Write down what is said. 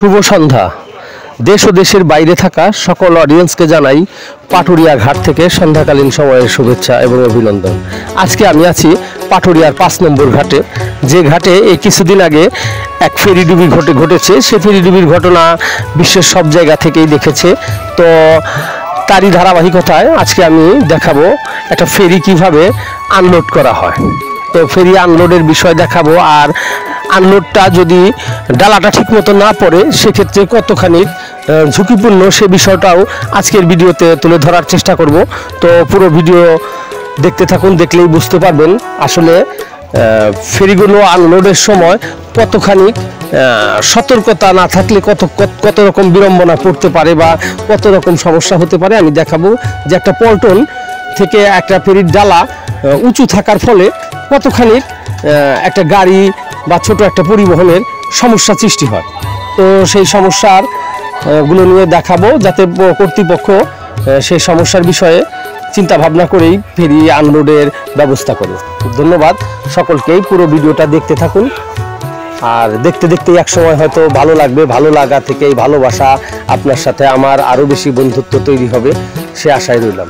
শুভ সন্ধ্যা। দেশ ও দেশের বাইরে থাকা সকল অডিয়েন্সকে জানাই পাটুরিয়া ঘাট থেকে সন্ধ্যাকালীন সময়ের শুভেচ্ছা এবং অভিনন্দন। আজকে আমি আছি পাটুরিয়ার 5 নম্বর ঘাটে, যে ঘাটে এই কিছুদিন আগে এক ফেরিডুবি ঘটেছে। সে ফেরিডুবির ঘটনা বিশ্বের সব জায়গা থেকেই দেখেছে। তো তারই ধারাবাহিকতায় আজকে আমি দেখাবো একটা ফেরি কিভাবে আনলোড করা হয়। তো ফেরি আনলোডের বিষয় দেখাবো, আর আনলোডটা যদি ডালাটা ঠিক মতো না পড়ে সেক্ষেত্রে কতখানি ঝুঁকিপূর্ণ সে বিষয়টাও আজকের ভিডিওতে তুলে ধরার চেষ্টা করব। তো পুরো ভিডিও দেখতে থাকুন, দেখলেই বুঝতে পারবেন আসলে ফেরিগুলো আনলোডের সময় কতখানি সতর্কতা না থাকলে কত রকম বিড়ম্বনা পড়তে পারে বা কত রকম সমস্যা হতে পারে। আমি দেখাবো যে একটা পল্টন থেকে একটা ফেরির ডালা উঁচু থাকার ফলে কতখানি একটা গাড়ি বা ছোট একটা পরিবহনের সমস্যা সৃষ্টি হয়। তো সেই সমস্যার গুলো নিয়ে দেখাবো, যাতে কর্তৃপক্ষ সেই সমস্যার বিষয়ে চিন্তা ভাবনা করেই ফেরি আনলোডের ব্যবস্থা করে। ধন্যবাদ সকলকেই, পুরো ভিডিওটা দেখতে থাকুন। আর দেখতে দেখতে এক সময় হয়তো ভালো লাগবে, ভালো লাগা থেকেই ভালোবাসা আপনার সাথে আমার আরও বেশি বন্ধুত্ব তৈরি হবে, সে আশায় রইলাম।